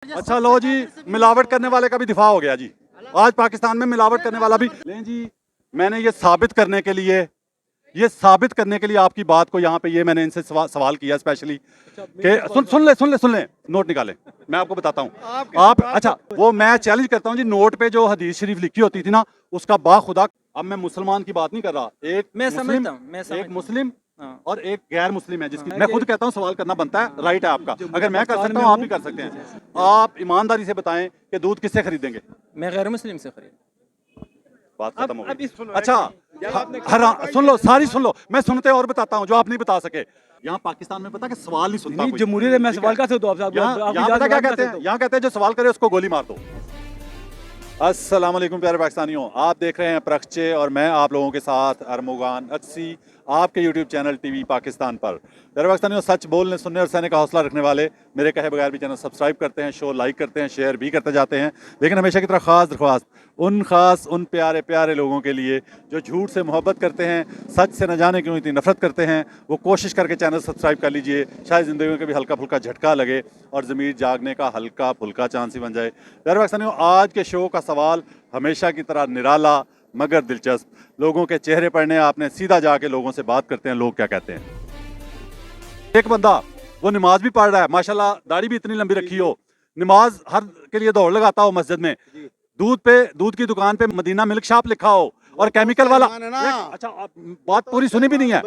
अच्छा लो जी, मिलावट करने वाले का भी दिफा हो गया जी। आज पाकिस्तान में मिलावट करने वाला भी लें जी। मैंने ये साबित करने के लिए आपकी बात को यहाँ पे ये मैंने इनसे सवाल किया स्पेशली कि सुन ले नोट निकाले। मैं आपको बताता हूँ आप अच्छा वो मैं चैलेंज करता हूँ जी। नोट पे जो हदीस शरीफ लिखी होती थी ना उसका बाखुदा, अब मैं मुसलमान की बात नहीं कर रहा, एक मुस्लिम और एक गैर मुस्लिम है जिसकी मैं खुद कहता हूँ सवाल करना बनता है, राइट है आपका। अगर मैं कर सकता हूँ आप भी कर सकते हैं। आप ईमानदारी से बताएं कि दूध किससे खरीदेंगे? मैं गैर मुस्लिम से खरीद। बात खत्म हो गई। अच्छा सुन लो, सारी सुन लो, मैं सुनते और बताता हूँ जो आप नहीं बता सके। यहाँ पाकिस्तान में पता कि सवाल नहीं सुनता कोई। जमहूरियत है, मैं सवाल कैसे होता हूँ? यहाँ पता क्या कहते हैं? यहाँ कहते हैं जो सवाल करे उसको गोली मार दो। अस्सलाम वालेकुम प्यारे पाकिस्तानियों, आप देख रहे हैं प्रखचे और मैं आप लोगों के साथ अरमुगान अक्सी आपके यूट्यूब चैनल टीवी पाकिस्तान पर। प्यारे पाकिस्तानियों, सच बोलने सुनने और सहने का हौसला रखने वाले मेरे कहे बगैर भी चैनल सब्सक्राइब करते हैं, शो लाइक करते हैं, शेयर भी करते जाते हैं। लेकिन हमेशा की तरह ख़ास दरख्वास्त उन प्यारे प्यारे लोगों के लिए जो झूठ से मोहब्बत करते हैं, सच से न जाने क्यों इतनी नफरत करते हैं, वो कोशिश करके चैनल सब्सक्राइब कर लीजिए। शायद ज़िंदगी में कभी हल्का फुल्का झटका लगे और ज़मीर जागने का हल्का फुल्का चांस ही बन जाए। प्यारे पाकिस्तानियों, आज के शो का सवाल हमेशा की तरह निराला मगर दिलचस्प। लोगों के चेहरे पढ़ने आपने सीधा जाके लोगों से बात करते हैं, लोग क्या कहते हैं। एक बंदा वो नमाज भी पढ़ रहा है, माशाल्लाह दाढ़ी भी इतनी लंबी रखी हो, नमाज हर के लिए दौड़ लगाता हो मस्जिद में, दूध की दुकान पे मदीना मिल्क शॉप लिखा हो और केमिकल वाला। अच्छा बात पूरी सुनी भी नहीं है,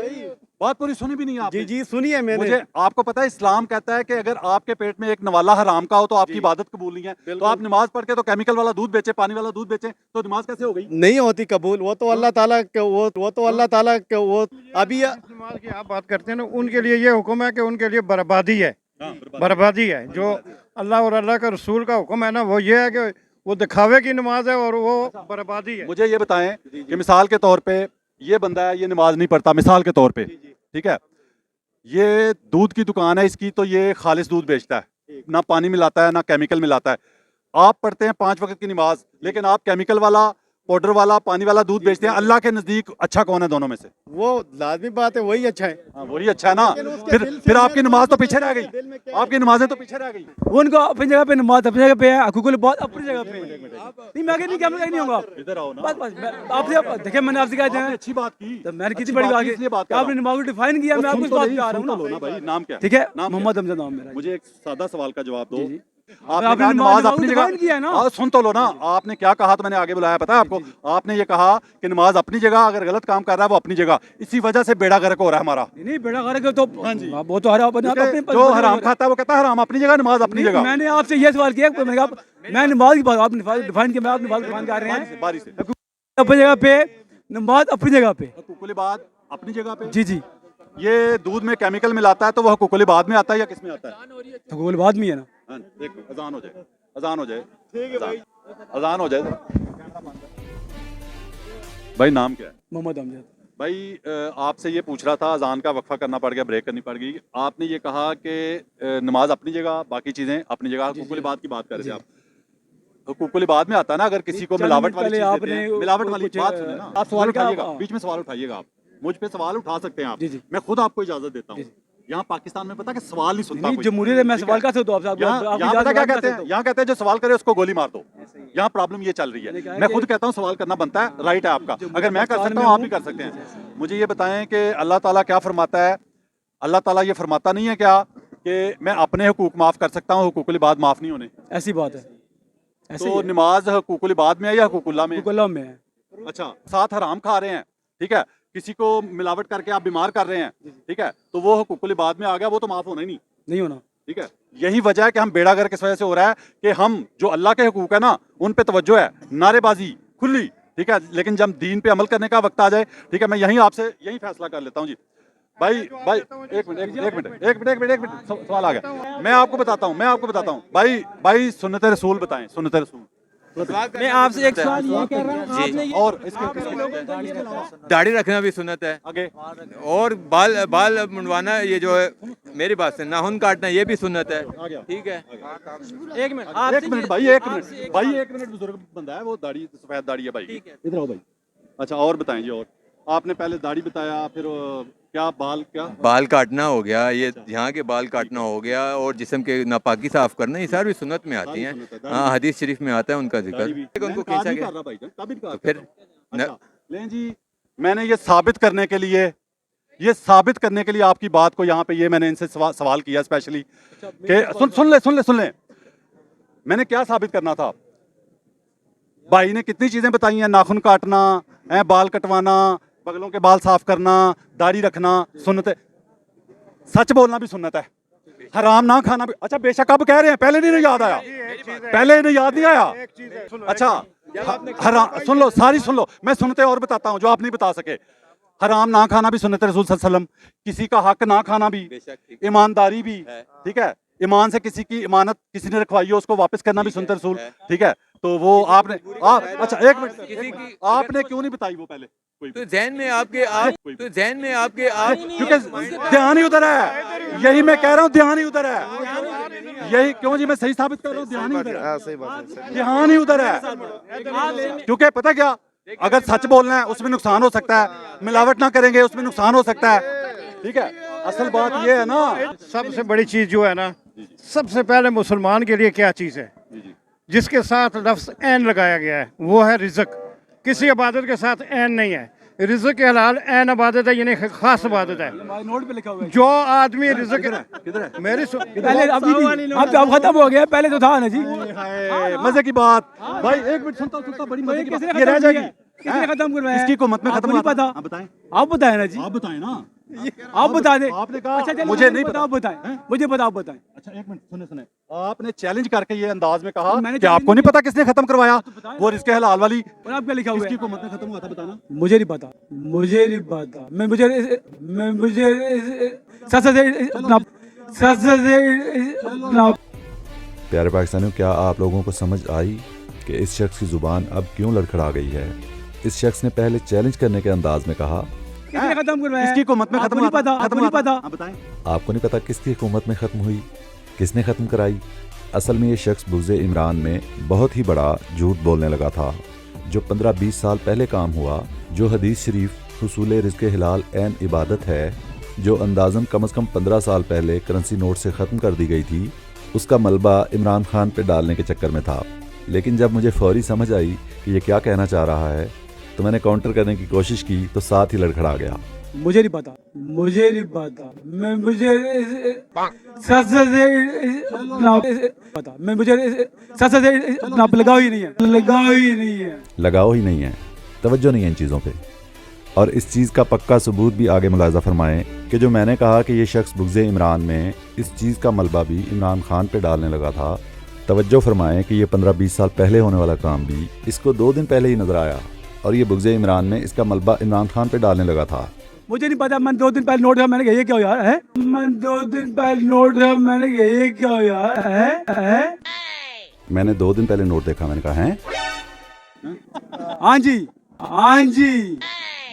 बात पूरी सुनी भी नहीं है आपने। जी सुनिए मैंने। मुझे आपको पता है इस्लाम कहता है कि अगर आपके पेट में एक नवाला हराम का हो तो आपकी इबादत कबूल नहीं है। तो आप नमाज पढ़ के तो केमिकल वाला दूध बेचे, पानी वाला दूध बेचे, तो नमाज कैसे हो गई? नहीं होती कबूल, वो तो अल्लाह ताला वो अभी नमाज की आप बात करते हैं ना, उनके लिए ये हुक्म है कि उनके लिए बर्बादी है। बर्बादी है जो अल्लाह और अल्लाह का रसूल का हुक्म है ना, वो ये है कि वो दिखावे की नमाज है और वो बर्बादी है। मुझे ये बताएं कि मिसाल के तौर पे ये बंदा है, ये नमाज नहीं पढ़ता मिसाल के तौर पे, ठीक है, ये दूध की दुकान है इसकी, तो ये खालिस दूध बेचता है, ना पानी मिलाता है ना केमिकल मिलाता है। आप पढ़ते हैं 5 वक्त की नमाज, लेकिन आप केमिकल वाला, पाउडर वाला, पानी वाला दूध बेचते हैं। अल्लाह के नजदीक अच्छा कौन है दोनों में से? वो लाजमी बात है, वही अच्छा है। वही अच्छा है ना। फिर आपकी नमाज तो पीछे रह गई, आपकी नमाजें तो पीछे रह गई। उनको अपनी जगह पे नमाज अपनी जगह पे है, हकूकुल बहुत अपनी जगह पे है। नहीं मैं नहीं क्या नहीं होगा। इधर आओ ना। बस आपसे देखिए, मैंने आपसे कहा था अच्छी बात की, तो मैंने कितनी बड़ी बात की, आपने नमाज को डिफाइन किया, मैं आपको इस बात पे आ रहा हूँ ना भाई। नाम क्या? ठीक है, मोहम्मद हमजा नाम मेरा। मुझे एक सादा सवाल का जवाब दो। आपने नमाज अपनी जगह किया है ना। सुन तो लो ना, आपने क्या कहा तो मैंने आगे बुलाया, पता है आपको? आपने ये कहा कि नमाज अपनी जगह, अगर गलत काम कर रहा है वो अपनी जगह, इसी वजह से बेड़ा गर्क हो रहा है हमारा। नहीं बेड़ा गर्क तो वो तो जो हराम खाता है वो कहता है हराम अपनी जगह, नमाज अपनी जगह। मैंने आपसे ये सवाल किया, मैं नमाज की बात आपने डिफाइन किया, मैं आप नमाज डिफाइन कर रहे हैं बारी से अपनी जगह पे, नमाज अपनी जगह पे, हुकूकुल बात अपनी जगह पे। जी जी। ये दूध में केमिकल मिलाता है तो वह हुकूकुल बाद में आता है या किस में आता है? हुकूकुल बाद में है ना। देखो अजान हो जाए, अजान हो जाए, अजान हो जाए। भाई नाम क्या है? मोहम्मद अमजद। भाई आपसे ये पूछ रहा था, अजान का वक्फा करना पड़ गया, ब्रेक करनी पड़ गई। आपने ये कहा कि नमाज अपनी जगह, बाकी चीजें अपनी जगह। हुकूकुल बाद की बात कर रहे थे आप। हुकूकुल बाद में आता है ना, अगर किसी को मिलावट वाली चीज देते हैं, मिलावट वाली बात सुने ना, आप सवाल उठाइएगा, बीच में सवाल उठाइएगा, आप मुझ पे सवाल उठा सकते हैं आप, मैं खुद आपको इजाजत देता हूँ। यहाँ पाकिस्तान में पता कि सवाल नहीं सुनता कोई। जमहूरियत है, मैं सवाल कैसे होता हूँ? यहाँ पता क्या कहते हैं? यहाँ कहते हैं जो सवाल करे उसको गोली मार दो। यहाँ प्रॉब्लम ये चल रही है। मैं खुद कहता हूँ सवाल करना बनता है, राइट है आपका। अगर मैं कर सकता हूँ आप भी कर सकते हैं। मुझे ये बताएं कि अल्लाह ताला क्या फरमाता है? अल्लाह ताला ये फरमाता नहीं है क्या कि मैं अपने हुकूक माफ कर सकता हूँ, हुकूकुल बाद माफ नहीं होने? ऐसी बात है। तो नमाज हुकूकुल बाद में है या हुकूकुल्लाह में? हुकूकुल्लाह में है। अच्छा, साथ हराम खा रहे हैं, ठीक है, किसी को मिलावट करके आप बीमार कर रहे हैं, ठीक है, तो वो हुकूकुल बाद में आ गया, वो तो माफ होना ही नहीं होना, ठीक है। यही वजह है कि हम बेड़ा गर्क किस वजह से हो रहा है कि हम जो अल्लाह के हुकूक है ना उन पे तवज्जो है, नारेबाजी खुली, ठीक है, लेकिन जब दीन पे अमल करने का वक्त आ जाए, ठीक है, मैं यही आपसे यही फैसला कर लेता हूँ जी। भाई एक मिनट सवाल आ गया, मैं आपको बताता हूँ भाई सुन्नत रसूल बताएं, सुन्नत रसूल। मैं आपसे एक सवाल ये कह रहा हूँ, आपने और दाढ़ी रखना भी सुन्नत है आगे, और बाल मुंडवाना, ये जो है मेरी बात से नाखून काटना, ये भी सुन्नत है, ठीक है। एक मिनट भाई एक मिनट बुजुर्ग बंदा है वो, दाढ़ी सफेद दाढ़ी है भाई, इधर आओ भाई। अच्छा और बताएं जी, और आपने पहले दाढ़ी बताया, फिर क्या बाल क्या बाल काटना हो गया, ये यहाँ के बाल काटना हो गया, और जिस्म के नापाकी साफ करना, ये सारी सुन्नत में आती हैं। हाँ, हदीस शरीफ में आता है उनका जिक्र। उनको खींचा गया तो फिर अच्छा, लें जी, मैंने ये साबित करने के लिए आपकी बात को यहाँ पे ये मैंने इनसे सवाल किया स्पेशली कि सुन ले मैंने क्या साबित करना था। भाई ने कितनी चीजें बताई हैं, नाखून काटना है, बाल कटवाना, बगलों के बाल साफ करना, दाढ़ी रखना सुन्नत है, सच बोलना भी सुन्नत है, हराम ना खाना भी। अच्छा बेशक अब कह रहे हैं, पहले नहीं याद आया, पहले इन्हें याद नहीं आया। अच्छा हराम सुन लो, सारी सुन लो, मैं सुनते और बताता हूँ जो आप नहीं बता सके। हराम ना खाना भी सुन्नत रसूल सल्लल्लाहु अलैहि वसल्लम, किसी का हक ना खाना भी, ईमानदारी भी, ठीक है, ईमान से किसी की इमानत किसी ने रखवाई हो उसको वापस करना भी सुन्नत रसूल, ठीक है। तो वो आपने अच्छा एक मिनट, आपने क्यों नहीं बताई वो पहले? तो ज़हन में आपके क्योंकि ध्यान ही उधर है, यही मैं कह रहा हूँ, ध्यान ही उधर है, यही क्यों जी मैं सही साबित कर रहा हूँ, ध्यान ही उधर है, ध्यान ही उधर है। क्योंकि पता क्या, अगर सच बोलना है उसमें नुकसान हो सकता है, मिलावट ना करेंगे उसमें नुकसान हो सकता है, ठीक है। असल बात ये है ना, सबसे बड़ी चीज जो है ना, सबसे पहले मुसलमान के लिए क्या चीज है जिसके साथ लफ्ज ऐन लगाया गया है, वो है रिज़्क। किसी इबादत के साथ ऐन नहीं है, रिज़्क के हलाल ऐन इबादत है, यानी खास इबादत है। नोट पे लिखा हुआ है। जो आदमी रिज़्क मेरी पहले अब खत्म हो गया, पहले तो था ना जी। मजे की बात भाई, एक मिनट सुनता बड़ी मजे की बात, ये रह जाएगी। किसने खत्म करवाया? इसकी हुकूमत में खत्म नहीं हुआ था। पता, बताएं, आप बताएं ना जी, आप बताएं ना, आप बता दें। आपने कहा अच्छा चलो, मुझे नहीं पता, आप बताएं, मुझे पता, आप बताएं। अच्छा एक मिनट सुने, आपने चैलेंज करके ये अंदाज में कहा मैंने कि आपको नहीं पता किसने खत्म करवाया वो रिज़्क हलाल वाली, और आप क्या लिखा हुआ किसकी है? हुकूमत में खत्म हुआ था बताना। मुझे नहीं पता, प्यारे पाकिस्तानियों, क्या आप लोगों को समझ आई कि इस शख्स की जुबान अब क्यों लड़खड़ा गई है? इस शख्स ने पहले चैलेंज करने के अंदाज में कहा, किसने खत्म करवाया? किसकी हुकूमत में खत्म हुआ था? आपको नहीं पता? हाँ, बताएं। आपको नहीं पता किसकी हुकूमत में ख़त्म हुई, किसने ख़त्म कराई? असल में ये शख्स बुग़्ज़े इमरान में बहुत ही बड़ा झूठ बोलने लगा था। जो 15-20 साल पहले काम हुआ, जो हदीस शरीफ हुसूल रिज़्क़ हिलाल ऐन इबादत है, जो अंदाज़न कम अज़ कम 15 साल पहले करेंसी नोट से ख़त्म कर दी गई थी, उसका मलबा इमरान खान पे डालने के चक्कर में था। लेकिन जब मुझे फौरी समझ आई कि ये क्या कहना चाह रहा है, तो मैंने काउंटर करने की कोशिश की तो साथ ही लड़खड़ा गया। मुझे नहीं पता, लगाओ ही नहीं है, तवज्जो नहीं है इन चीज़ों पे। और इस चीज़ का पक्का सबूत भी आगे मुलाज़ा फरमाएं कि जो मैंने कहा कि ये शख्स बुग़्ज़े इमरान में इस चीज़ का मलबा भी इमरान खान पे डालने लगा था, तवज्जो फरमाएं कि ये 15-20 साल पहले होने वाला काम भी इसको 2 दिन पहले ही नजर आया, और ये बुग़्ज़े इमरान में इसका मलबा इमरान खान पे डालने लगा था। मुझे नहीं पता, मैं 2 दिन पहले नोट था, मैंने कहा ये क्या हो यार है, मैं 2 दिन पहले नोट था, मैंने कहा ये क्या हो यार है। मैंने 2 दिन पहले नोट देखा, मैंने कहा है हाँ जी।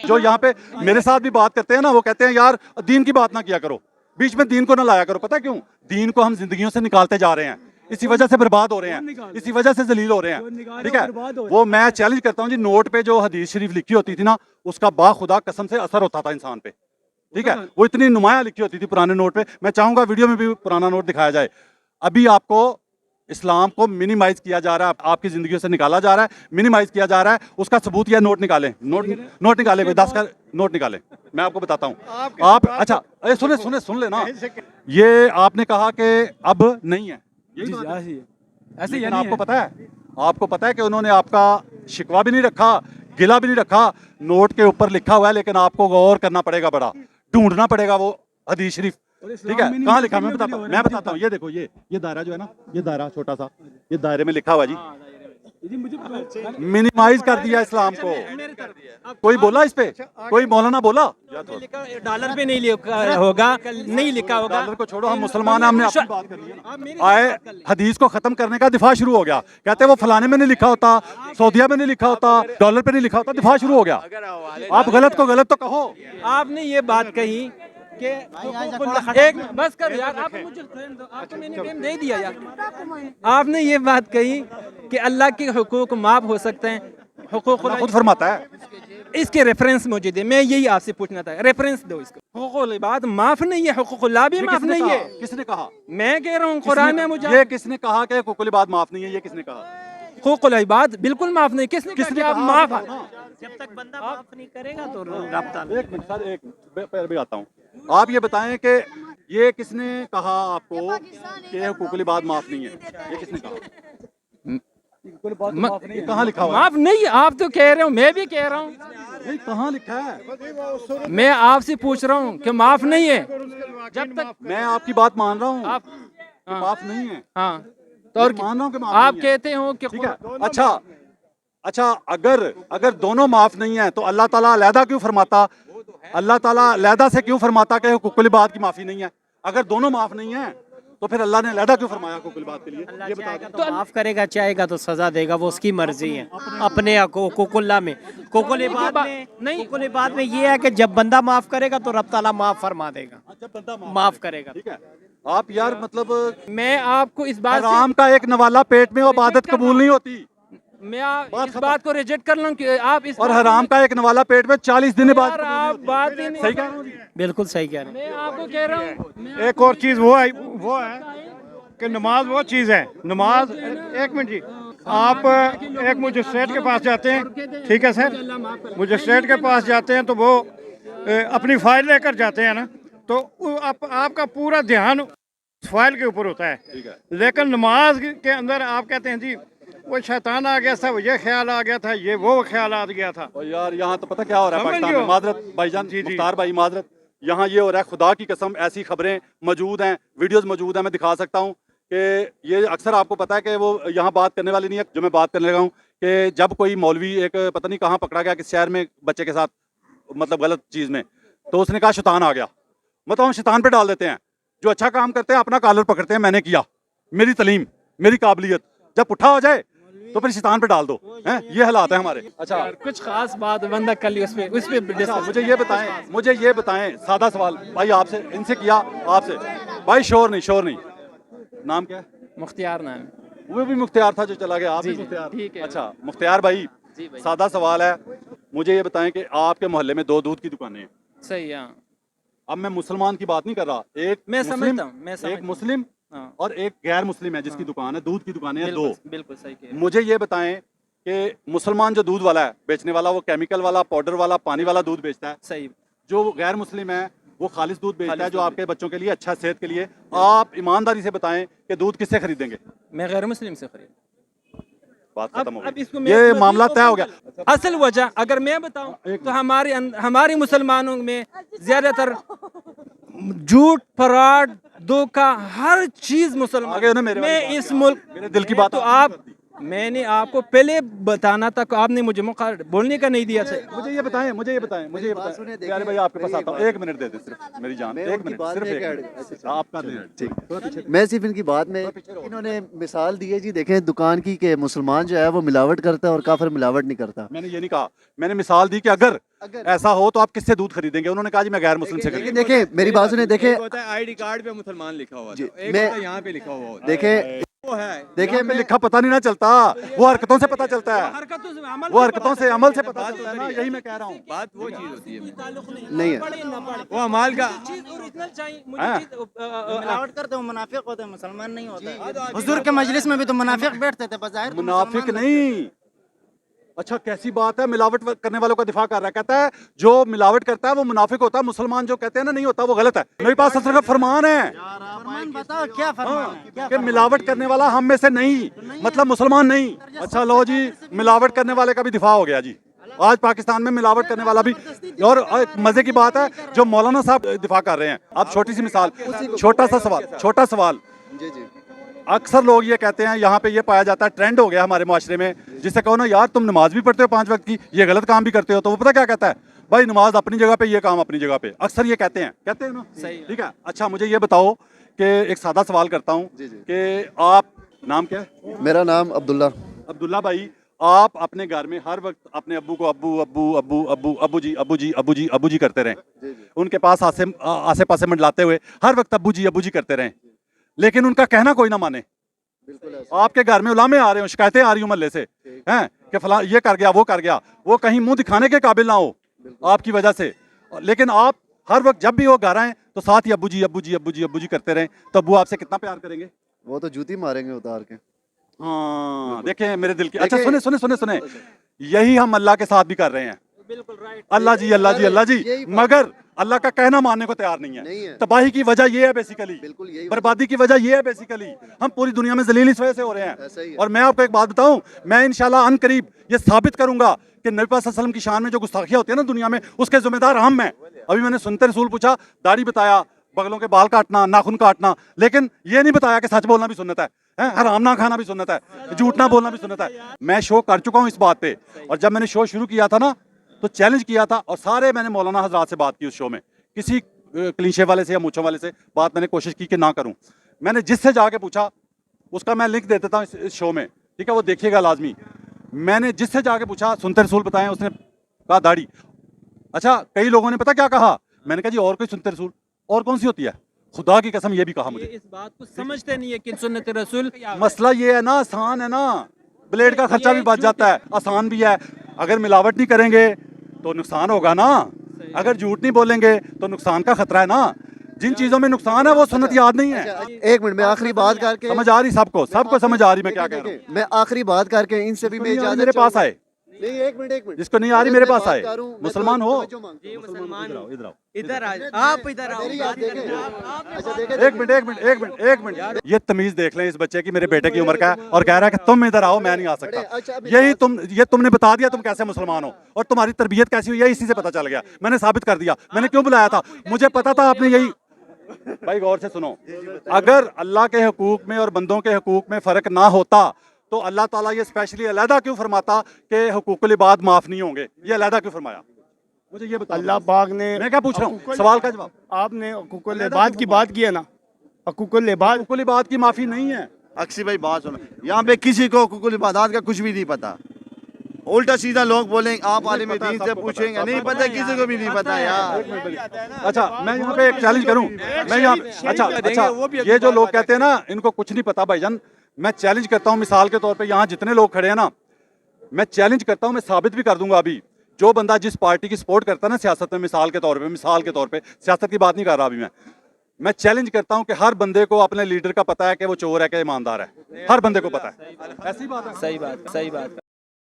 जो यहाँ पे मेरे साथ भी बात करते हैं ना, वो कहते हैं यार दीन की बात ना किया करो, बीच में दीन को ना लाया करो। पता है क्यों? दीन को हम जिंदगियों से निकालते जा रहे हैं, इसी वजह से बर्बाद हो रहे हैं, इसी वजह से जलील हो रहे हैं, ठीक है। वो मैं चैलेंज करता हूँ जी, नोट पे जो हदीस शरीफ लिखी होती थी ना, उसका बाखुदा कसम से असर होता था इंसान पे, ठीक है। वो इतनी नुमाया लिखी होती थी पुराने नोट पे। मैं चाहूंगा वीडियो में भी पुराना नोट दिखाया जाए। अभी आपको इस्लाम को मिनिमाइज किया जा रहा है, आपकी जिंदगियों से निकाला जा रहा है, मिनिमाइज किया जा रहा है। उसका सबूत यह नोट निकालें, नोट निकाले, कोई 10 का नोट निकाले, मैं आपको बताता हूँ। आप अच्छा सुन लेना, ये आपने कहा कि अब नहीं है, ऐसे ही आपको पता है कि उन्होंने आपका शिकवा भी नहीं रखा, गिला भी नहीं रखा, नोट के ऊपर लिखा हुआ है, लेकिन आपको गौर करना पड़ेगा, बड़ा ढूंढना पड़ेगा वो हदीस शरीफ, ठीक है। कहाँ लिखा? मैं बताता हूँ। ये देखो, ये दायरा जो है ना, ये दायरा छोटा सा, ये दायरे में लिखा हुआ जी, मिनिमाइज कर दिया इस्लाम को। कोई बोला इस पे? कोई मौलाना बोला? डॉलर पे नहीं लिखा होगा, नहीं लिखा होगा। डॉलर को छोड़ो, हम मुसलमान हैं, हमने अपनी बात कर ली ना। आए हदीस को खत्म करने का दिफा शुरू हो गया, कहते हैं वो फलाने में नहीं लिखा होता, सऊदिया में नहीं लिखा होता, डॉलर पे नहीं लिखा होता, दिफा शुरू हो गया। आप गलत को गलत तो कहो। आपने ये बात कही कि एक बस कर यार, आप मुझे आपको मैंने टाइम दे दिया यार। आपने ये बात कही कि अल्लाह के हुकूक माफ हो सकते हैं, हुकूक खुद फरमाता है। इसके रेफरेंस मुझे दे, मैं यही आपसे पूछना था, रेफरेंस दो इसको। हुकूकुल इबाद माफ नहीं है, हुकूकुल्लाह भी माफ नहीं है। किसने कहा? मैं कह रहा हूँ कुरान में मुझे, ये किसने कहा कि हुकूकुल इबाद माफ नहीं है? ये किसने कहा? हुकूकुल इबाद बिल्कुल माफ नहीं। किसने आप माफ, जब तक बंदा माफ नहीं करेगा तो रब्ता नहीं। एक मिनट सर, एक पैर भी आता हूँ। आप ये बताएं कि ये किसने कहा आपको कि हुकूकुल इबाद माफ नहीं है? ये किसने कहा? ये कहाँ लिखा हुआ है? माफ नहीं, आप तो कह रहे हो, मैं भी कह रहा हूँ। नहीं, कहाँ लिखा है? मैं आपसे पूछ रहा हूँ कि माफ नहीं है। जब तक मैं आपकी बात मान रहा हूँ आप कि माफ नहीं है। हाँ तो और मान रहा हूँ कि माफ आप नहीं है। कहते हो कि ठीक है, अच्छा अगर दोनों माफ नहीं है तो अल्लाह ताला अलहदा क्यों फरमाता? अल्लाह ताला अलहदा से क्यों फरमाता कि हुकूकुल इबाद की माफी नहीं है? अगर दोनों माफ नहीं है तो फिर अल्लाह ने अलहदा क्यों फरमाया हुकूकुल इबाद के लिए? ये बता दो। तो माफ करेगा, चाहेगा तो सजा देगा, वो उसकी मर्जी है। अपने हुकूकुल्लाह में, हुकूकुल इबाद में नहीं, हुकूकुल इबाद में ये है कि जब बंदा माफ करेगा तो रब ताला माफ फरमा देगा, जब बंदा माफ करेगा। ठीक है, आप यार मतलब मैं आपको इस बात हराम का एक नवाला पेट में वो इबादत कबूल नहीं होती। मैं इस बात को रिजेक्ट कर लूं कि आप इस और हराम का एक नवाला पेट में 40 दिन इबादत यार, कबूल आप नहीं बात होती। ही नहीं सही कह रहा हूँ जी? बिल्कुल सही कह रहे हैं। मैं आपको कह रहा हूँ। एक और चीज़ वो है कि नमाज वो चीज़ है। नमाज, एक मिनट जी, आप एक मजिस्ट्रेट के पास जाते हैं, ठीक है सर, मजिस्ट्रेट के पास जाते हैं तो वो अपनी फाइल लेकर जाते हैं ना, तो आपका पूरा ध्यान फाइल के ऊपर होता है। लेकिन नमाज के अंदर आप कहते हैं जी वो शैतान आ गया था, वो ये ख्याल आ गया था, ये वो ख्याल आ गया था। और यार यहाँ तो पता क्या हो रहा है समझ पाकिस्तान लो। में? माजरत भाईजान, मुख्तार भाई माजरत, यहाँ ये हो रहा है, खुदा की कसम ऐसी खबरें मौजूद हैं, वीडियोस मौजूद हैं, मैं दिखा सकता हूँ कि ये अक्सर आपको पता है कि वो यहाँ बात करने वाली नहीं है जो मैं बात करने लगा हूँ, कि जब कोई मौलवी एक पता नहीं कहाँ पकड़ा गया, किस शहर में बच्चे के साथ मतलब गलत चीज़ में, तो उसने कहा शैतान आ गया। मतलब हम शैतान पे डाल देते हैं, जो अच्छा काम करते हैं अपना कॉलर पकड़ते हैं, मैंने किया, मेरी तलीम, मेरी काबिलियत, जब पुट्ठा हो जाए तो फिर शैतान पे डाल दो हैं। ये हालात है हमारे। अच्छा, कुछ खास बात बंदा कर ली उस पे मुझे ये बताएं सादा सवाल भाई आपसे, इनसे किया आपसे भाई, शोर नहीं। नाम क्या है? मुख्तियार नाम। वो भी मुख्तियार था जो चला गया, आप भी मुख्तियार? ठीक है। अच्छा मुख्तियार भाई, सादा सवाल है, मुझे ये बताएं कि आपके मोहल्ले में 2 दूध की दुकानें हैं, सही है। अब मैं मुसलमान की बात नहीं कर रहा, मैं समझता हूँ, एक मुस्लिम हाँ। और एक गैर मुस्लिम है जिसकी दुकान है, दूध की दुकानें हैं 2। बिल्कुल सही कह रहे हैं। मुझे ये बताएं कि मुसलमान जो दूध वाला है बेचने वाला, वो केमिकल वाला, पाउडर वाला, पानी वाला दूध बेचता है, सही। जो गैर मुस्लिम है वो खालिस दूध बेचता है जो आपके बच्चों के लिए अच्छा, सेहत के लिए। आप ईमानदारी से बताएं कि दूध किससे खरीदेंगे? मैं गैर मुस्लिम से खरीद। बात खत्म हो अब गई, इसको ये मामला तय हो गया। असल वजह अगर मैं बताऊं तो हमारी मुसलमानों में ज्यादातर झूठ, फराड, धोखा, हर चीज मुसलमान। आगे ना मेरे मैं वाली इस मुल्क, मेरे दिल की बात तो आप, मैंने आपको पहले बताना था, आपने मुझे मौका बोलने का नहीं दिया। मुझे ये बताएं प्यारे भाई, आपके पास आता हूँ, 1 मिनट दे दे सिर्फ, मेरी जान, 1 मिनट सिर्फ 1 मिनट आपका दें। मैं सिर्फ इनकी बात में, इन्होंने मिसाल दी है जी, देखें दुकान की, कि मुसलमान जो है वो मिलावट करता है और काफिर मिलावट नहीं करता। मैंने ये नहीं कहा, मैंने मिसाल दी कि अगर ऐसा हो तो आप किससे दूध खरीदेंगे? उन्होंने कहा जी मैं गैर मुस्लिम से खरीदूंगा। देखें मेरी बात सुने, देखें आईडी कार्ड पे मुसलमान लिखा हुआ था, एक मैं- होता है यहाँ पे लिखा हुआ होता है। देखें वो है देखें मैं लिखा पता नहीं ना चलता, वो हरकतों से पता चलता है, हरकतों से, अमल वो हरकतों से, अमल से पता चलता है ना, यही मैं कह रहा हूँ। बात वो चीज होती है, नहीं है। वो अमाल का चीज ओरिजिनल चाहिए हाँ। मुझे, चीज मिलावट करते हो, मुनाफिक होते हैं, मुसलमान नहीं होता। हुजूर के मजलिस में भी तो मुनाफिक बैठते थे, बज़ाहिर तो मुनाफिक मुसलमान नहीं। अच्छा कैसी बात है, मिलावट करने वालों का दिफा कर रहा है, कहता है जो मिलावट करता है वो मुनाफिक होता है, मुसलमान जो कहते हैं ना नहीं होता, वो गलत है। मेरे पास सल्लल्लाहु अलैहि वसल्लम का फरमान है फरमान बताओ क्या फरमान है? क्या कि मिलावट करने वाला हम में से नहीं, मतलब मुसलमान नहीं। अच्छा लो जी, मिलावट करने वाले का भी दिफा हो गया जी, आज पाकिस्तान में मिलावट करने वाला भी। और मजे की बात है जो मौलाना साहब दिफा कर रहे हैं। अब छोटी सी मिसाल, छोटा सवाल, जी जी अक्सर लोग ये कहते हैं, यहाँ पे ये पाया जाता है, ट्रेंड हो गया हमारे माशरे में, जिससे कहो ना यार तुम नमाज भी पढ़ते हो 5 वक्त की, ये गलत काम भी करते हो, तो वो पता क्या कहता है, भाई नमाज अपनी जगह पे, ये काम अपनी जगह पे। अक्सर ये कहते हैं ना, सही। ठीक है। अच्छा मुझे ये बताओ कि एक सादा सवाल करता हूँ जी, जी। कि आप, नाम क्या है? मेरा नाम अब्दुल्ला। अब्दुल्ला भाई, आप अपने घर में हर वक्त अपने अब्बू को अब्बू अब्बू अब्बू अब्बू अब्बू जी अब्बू जी अब्बू जी अब्बू जी करते रहें, उनके पास आसे पासे मंडलाते हुए हर वक्त अब्बू जी करते रहें, लेकिन उनका कहना कोई ना माने। आपके घर में उलामे आ रहे हो, शिकायतें आ रही हूँ मोहल्ले से, हैं कि फला ये कर गया वो कर गया, वो कहीं मुंह दिखाने के काबिल ना हो आपकी वजह से। लेकिन आप हर वक्त जब भी वो घर आए तो साथ ही अब्बू जी अब्बू जी अब्बू जी अब्बू जी करते रहें, तो अब्बू आपसे कितना प्यार करेंगे। वो तो जूती मारेंगे उतार के। हाँ देखें मेरे दिल की। अच्छा सुने सुने सुने सुने, यही हम अल्लाह के साथ भी कर रहे हैं। बिल्कुल राइट। अल्लाह जी अल्लाह जी अल्लाह जी, मगर अल्लाह का कहना मानने को तैयार नहीं है। तबाही की वजह ये है बेसिकली, बर्बादी की वजह ये है बेसिकली। हम पूरी दुनिया में जलील इस वजह से हो रहे हैं। और मैं आपको एक बात बताऊं, मैं इंशाल्लाह अनकरीब ये साबित करूंगा कि नबी पाक सल्लल्लाहु अलैहि वसल्लम की शान में जो गुस्ताखियां होती है ना दुनिया में, उसके जिम्मेदार हम हैं। अभी मैंने सुनते रसूल पूछा, दाढ़ी बताया, बगलों के बाल काटना, नाखून काटना, लेकिन ये नहीं बताया कि सच बोलना भी सुन्नत है, हराम ना खाना भी सुन्नत है, झूठ ना बोलना भी सुन्नत है। मैं शो कर चुका हूँ इस बात पे, और जब मैंने शो शुरू किया था ना तो चैलेंज किया था, और सारे मैंने मौलाना हजरात से बात की उस शो में, किसी क्लीशे वाले से या मूछों वाले से बात मैंने कोशिश की कि ना करूं। मैंने जिससे जाके पूछा, उसका मैं लिंक दे देता हूं इस शो में, ठीक है, वो देखिएगा लाजमी। मैंने जिससे जाके पूछा सुनते रसूल बताएं, उसने कहा दाढ़ी। अच्छा, कई लोगों ने पता क्या कहा, मैंने कहा जी और कोई सुनते रसूल, और कौन सी होती है, खुदा की कसम ये भी कहा मुझे। इस बात को समझते नहीं है कि सुन्नत रसूल मसला ये है ना, आसान है ना, ब्लेड का खर्चा भी बच जाता है, आसान भी है। अगर मिलावट नहीं करेंगे तो नुकसान होगा ना, अगर झूठ नहीं बोलेंगे तो नुकसान का खतरा है ना। जिन चीजों में नुकसान है वो सुन्नत याद नहीं है। एक मिनट में आखिरी बात करके, समझ आ रही सबको, सबको समझ आ रही मैं क्या कह रहा हूँ। मैं आखिरी बात करके इनसे भी मैं इजाजत मेरे पास आए, नहीं, एक मिनट जिसको नहीं आ रही मेरे पास आए, मुसलमान हो, मुसलमान इधर आओ, इधर आप इधर आओ। एक मिनट, ये तमीज देख लें इस बच्चे की, मेरे बेटे की उम्र का है, और कह रहा है कि तुम इधर आओ, मैं नहीं आ सकता। यही ये तुमने बता दिया तुम कैसे मुसलमान हो, और तुम्हारी तरबियत कैसी हुई है इसी से पता चल गया। मैंने साबित कर दिया, मैंने क्यों बुलाया था, मुझे पता था आपने यही। भाई गौर से सुनो, अगर अल्लाह के हुकूक में और बंदों के हुकूक में फर्क ना होता तो अल्लाह ताला ये स्पेशली अलहदा क्यों फरमाता कि हुकूकुल इबाद माफ नहीं होंगे, ये अलहदा क्यों फरमाया, मुझे ये बताओ। अल्लाह पाक ने, मैं क्या पूछ रहा हूँ, सवाल का जवाब। आपने हकूकुल इबाद की बात की है ना, हकूकुल इबाद की माफी नहीं है। अक्सी भाई बात सुनो, यहाँ पे किसी को हुकूकुल इबादत का कुछ भी नहीं पता, उल्टा सीधा लोग बोलेंगे, आप आलिम दीन से पूछेंगे, नहीं पता, किसी को भी नहीं पता यार। अच्छा मैं यहाँ पे एक चैलेंज करूँ, मैं यहाँ, अच्छा ये जो लोग कहते हैं ना इनको कुछ नहीं पता भाईजान, मैं चैलेंज करता हूँ मिसाल के तौर पे, यहाँ जितने लोग खड़े हैं ना, मैं चैलेंज करता हूँ, मैं साबित भी कर दूंगा अभी, जो बंदा जिस पार्टी की सपोर्ट करता है ना सियासत में, मिसाल के तौर पे सियासत की बात नहीं कर रहा अभी मैं चैलेंज करता हूँ कि हर बंदे को अपने लीडर का पता है कि वो चोर है कि ईमानदार है, हर बंदे को पता है। ऐसी बात है, सही बात